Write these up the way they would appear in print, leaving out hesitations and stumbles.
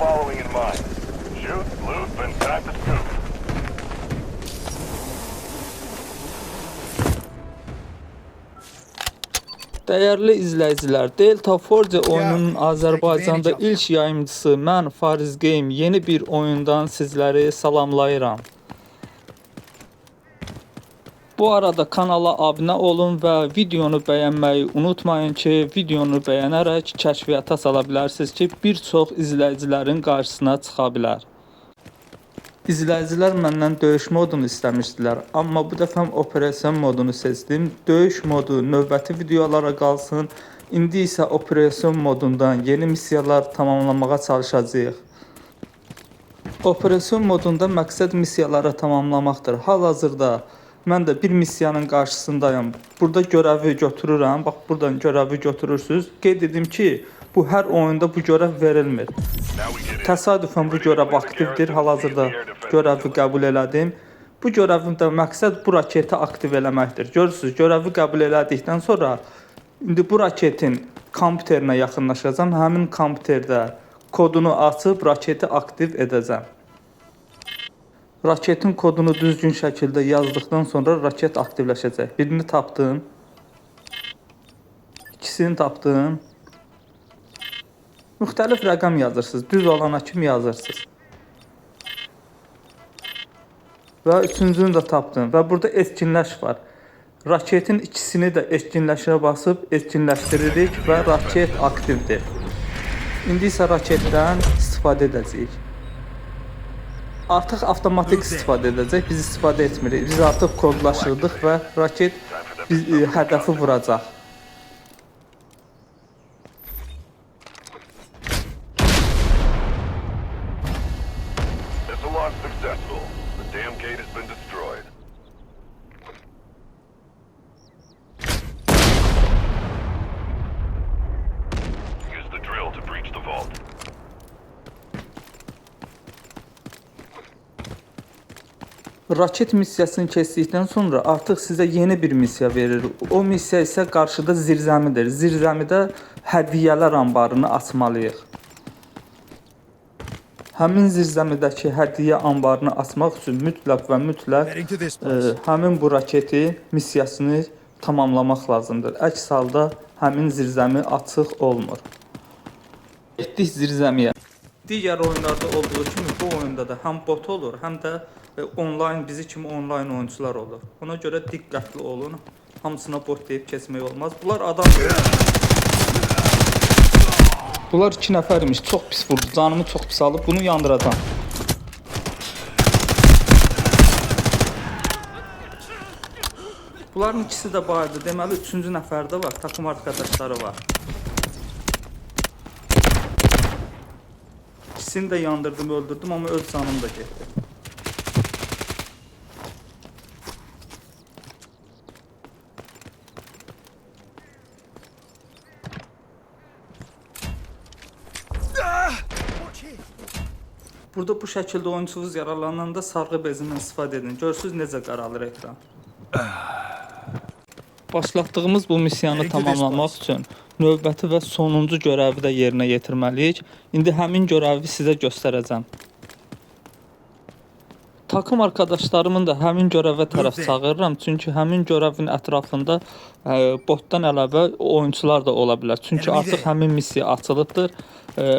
following in mind. Shoot, loot, then time to scoop. Dəyərli izləyicilər, Delta Forge oyununun Azərbaycanda ilk yayımçısı mən Fariz Game yeni bir oyundan sizləri salamlayıram. Bu arada kanala abunə olun və videonu bəyənməyi unutmayın ki, videonu bəyənərək kəşfiyyata sala bilərsiniz ki, bir çox izləyicilərin qarşısına çıxa bilər. İzləyicilər məndən döyüş modunu istəmişdilər, amma bu dəfə operasiyon modunu seçdim. Döyüş modu növbəti videolara qalsın. İndi isə operasiyon modundan yeni missiyalar tamamlamağa çalışacağıq. Operasiyon modunda məqsəd missiyaları tamamlamaqdır. Hal-hazırda mən də bir missiyanın qarşısındayım. Burada görəvi götürürəm. Bax, buradan görəvi götürürsünüz. Qeyd edim ki, bu hər oyunda bu görəv verilmir. Təsadüfən bu görəv aktivdir. Hal-hazırda görəvi qəbul elədim. Bu görəvin də məqsəd bu raketi aktiv eləməkdir. Görürsünüz, görəvi qəbul elədikdən sonra indi bu raketin kompüterinə yaxınlaşacağam. Həmin kompüterdə kodunu açıb raketi aktiv edəcəm. Raketin kodunu düzgün şəkildə yazdıqdan sonra raket aktivləşəcək. Birini tapdım. İkisini tapdım. Müxtəlif rəqəm yazırsınız. Düz olana kimi yazırsınız. Və üçüncünü də tapdım. Və burada etkinləş var. Raketin ikisini də etkinləşə basıb etkinləşdiririk və raket aktivdir. İndi isə raketdən istifadə edəcəyik. Artıq avtomatik istifadə edəcək. Biz istifadə etmirik. Biz artıq kodlaşdırdıq və raket hədəfi vuracaq. Successful. The dam gate has been destroyed. Use the drill to breach the vault. Raket missiyasını keçdikdən sonra artıq sizə yeni bir missiya verir. O missiya isə qarşıda zirzəmidir. Zirzəmidə hədiyyələr anbarını açmalıyıq. Həmin zirzəmidəki hədiyyə anbarını açmaq üçün mütləq və mütləq həmin bu raketi missiyasını tamamlamaq lazımdır. Əks halda həmin zirzəmi açıq olmur. Getdik zirzəmiyə. Digər oyunlarda olduğu kimi bu oyunda da həm bot olur, həm də onlayn, bizi kimi onlayn oyuncular olur. Ona görə diqqətli olun. Hamısına bot deyib keçmək olmaz. Bunlar adamdır. Bunlar 2 nəfərmiş. Çox pis vurdu. Canımı çox pis alıb. Bunu yandıracağam. Bunların ikisi də bayırdı. Deməli 3-cü nəfərdə var. Takım arkadaşları var. İkisini də yandırdım, öldürdüm, amma öz canım da getdi. Burada bu şəkildə oyunçunuz yaralananda sarğı bezindən istifadə edin. Görürsünüz necə qaralır ekran. Başlatdığımız bu missiyanı tamamlamaq üçün növbəti və sonuncu görəvi də yerinə yetirməliyik. İndi həmin görəvi sizə göstərəcəm. Takım arkadaşlarımın da həmin görəvə tərəf çağırıram. Çünki həmin görəvin ətrafında botdan əlavə oyuncular da ola bilər. Çünki artıq həmin missiya açılıbdır.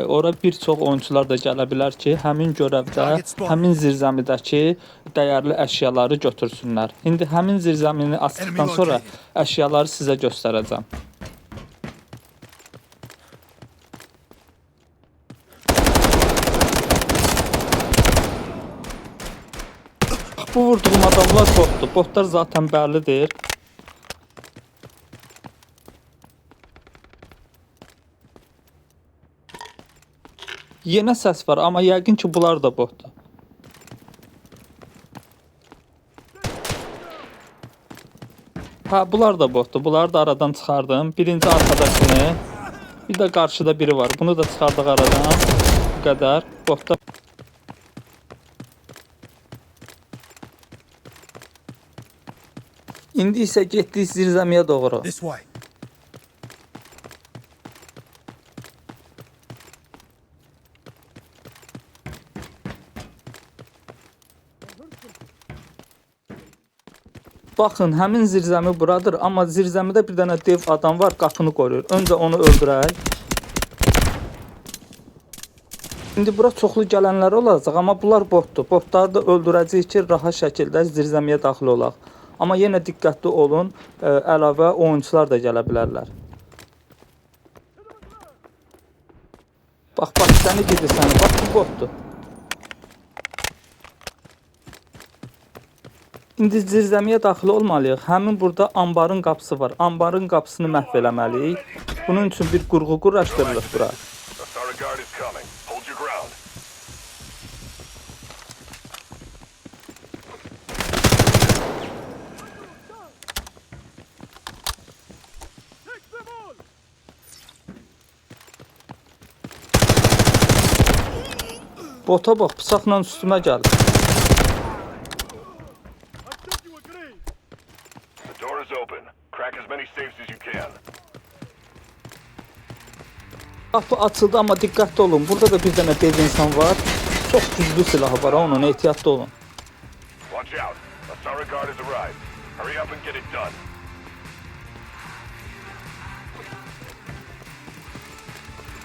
Ora bir çox oyuncular da gələ bilər ki, həmin görəvdə, həmin zirzəmidəki dəyərli əşyaları götürsünlər. İndi həmin zirzəmini açdıqdan sonra əşyaları sizə göstərəcəm. Bu vurduğum adamlar botdur. Botlar zaten bəllidir. Yenə səs var, amma yəqin ki, bunlar da botdur. Hə, bunlar da botdur. Bunları da aradan çıxardım. Birinci arkadaşını, bir də qarşıda biri var. Bunu da çıxardıq aradan. Bu qədər. Botda. İndi isə getdik zirzəmiyə doğru. Baxın, həmin zirzəmi buradır, amma zirzəmidə bir dənə dev adam var, qapını qoruyur. Öncə onu öldürək. İndi bura çoxlu gələnlər olacaq, amma bunlar botdur. Botları da öldürəcəyik ki, rahat şəkildə zirzəmiyə daxil olaq. Amma yenə diqqətli olun, əlavə oyuncular da gələ bilərlər. Bax, səni gedir səni. Bax, bu botdur. İndi zirzəmiyə daxil olmalıyıq. Həmin burada ambarın qapısı var. Ambarın qapısını məhv eləməliyik. Bunun üçün bir qurğu quraşdırılır bura. Asara guard is coming. Hold your ground. Bota bax, bıçaqla üstümə gəldi. The door is open. Crack as many safes as you can. Qapı açıldı, amma diqqətli olun. Burada da bir dənə dev insan var. Çox güclü silahı var, onun ehtiyatlı olun. Watch out. Asara guard has arrived. Hurry up and get it done.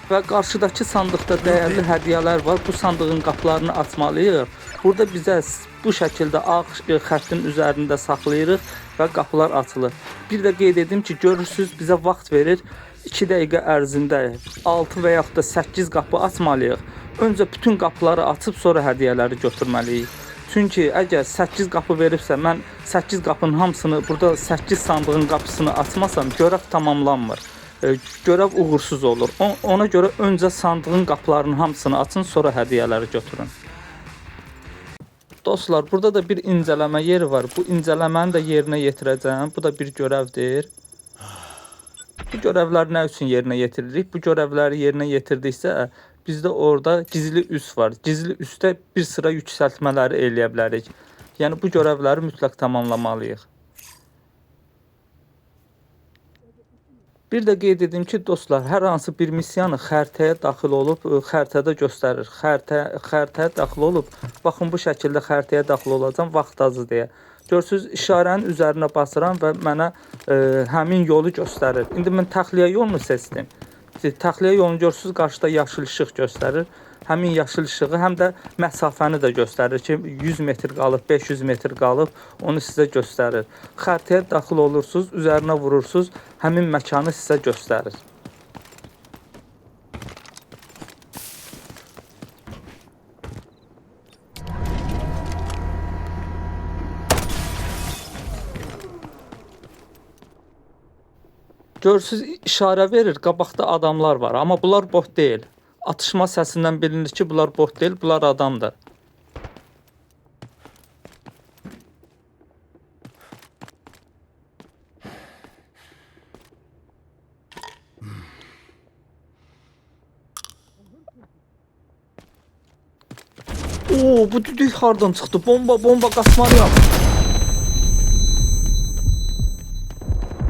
Və qarşıdakı sandıqda dəyərli hədiyyələr var. Bu sandığın qapılarını açmalıyıq. Burada bizə bu şəkildə ağ xəttin üzərində saxlayırıq və qapılar açılır. Bir də qeyd edim ki, görürsüz bizə vaxt verir. 2 dəqiqə ərzində 6 və yaxud da 8 qapı açmalıyıq. Öncə bütün qapıları açıb sonra hədiyyələri götürməliyik. Çünki əgər 8 qapı veribsə, mən 8 qapının hamısını, burada 8 sandığın qapısını açmasam, görev tamamlanmır. Görev uğursuz olur. Ona görə öncə sandığın qapılarının hamısını açın, sonra hədiyyələri götürün. Dostlar, burada da bir incələmə yeri var. Bu incələməni də yerinə yetirəcəm. Bu da bir görevdir. Bu görevlər nə üçün yerinə yetiririk? Bu görevləri yerinə yetirdiksə, bizdə orada gizli üs var. Gizli üsdə bir sıra yüksəltmələri eləyə bilərik. Yəni bu görevləri mütləq tamamlamalıyıq. Bir də qeyd edim ki, dostlar, hər hansı bir missiyanı xəritəyə daxil olub, xəritədə göstərir. Xəritəyə daxil olub, baxın bu şəkildə xəritəyə daxil olacam, vaxt azı deyə. Görsünüz, işarənin üzərinə basıram və mənə həmin yolu göstərir. İndi mən təxliyə yolunu seçdim. Təxliyə yolunu görürsünüz, qarşıda yaşıl işıq göstərir. Həmin yaşıl işığı həm də məsafəni də göstərir ki, 100 metr qalıb, 500 metr qalıb, onu sizə göstərir. Xəritəyə daxil olursunuz, üzərinə vurursunuz, həmin məkanı sizə göstərir. Görürsüz, işarə verir, qabaqda adamlar var, amma bunlar bot deyil. Atışma səsindən bilinir ki, bunlar bot deyil, bunlar adamdır. Oo, bu düdük hardan çıxdı? Bomba qaçmalıyam.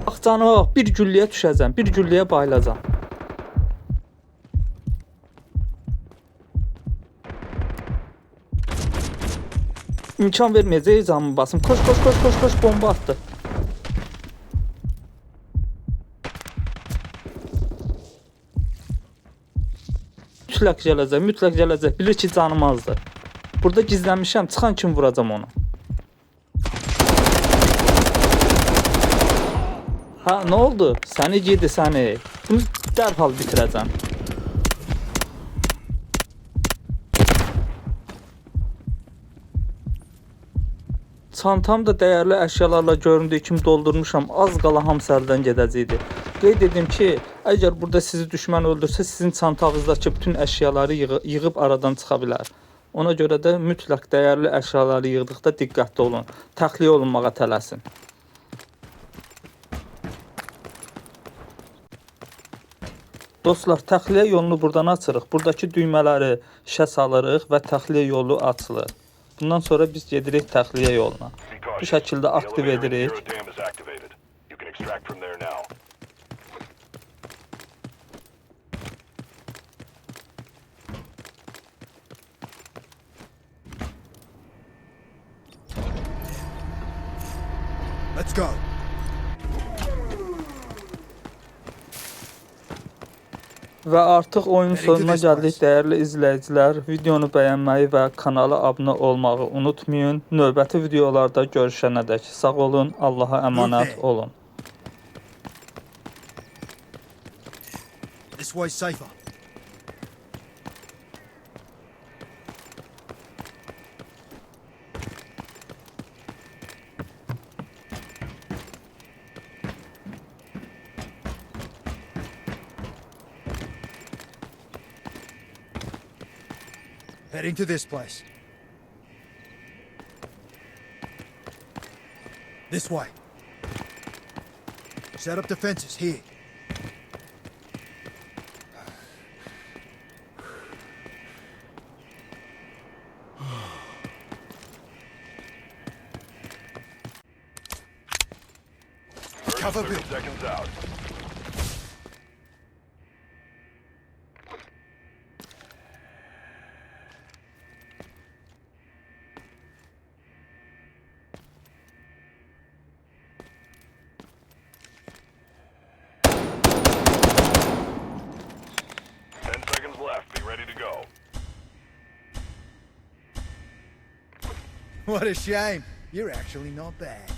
Bax canıma bax, bir gülləyə düşəcəm, bir gülləyə bayılacam. İmkan verməyəcək canımı basım. Koş, bomba attı. Mütləq gələcək. Bilir ki, canım azdır. Burada gizlənmişəm, çıxan kim vuracam onu. Ha, nə oldu? Səni gidi səni. Bunu dərhal bitirəcəm. Çantamda dəyərli əşyalarla göründüyü kimi doldurmuşam. Az qala hamısı əldən gedəcəkdi. Qeyd edim ki, əgər burada sizi düşmən öldürsə, sizin çantanızdakı bütün əşyaları yığıb aradan çıxa bilər. Ona görə də mütləq dəyərli əşyaları yığdıqda diqqətli olun. Təxliyə olunmağa tələsin. Dostlar, təxliyə yolunu buradan açırıq. Buradakı düymələri işə salırıq və təxliyə yolu açılır. Bundan sonra biz gedirik təxliyə yoluna. Bu şəkildə aktiv edirik. Let's go. Və artıq oyunun sonuna gəldik dəyərli izləyicilər. Videonu bəyənməyi və kanala abunə olmağı unutmayın. Növbəti videolarda görüşənədək sağ olun, Allaha əmanət olun. This way's safer. Heading to this place. This way. Set up defenses here. Cover 30 Bill. seconds out. Left. Be ready to go. What a shame. You're actually not bad.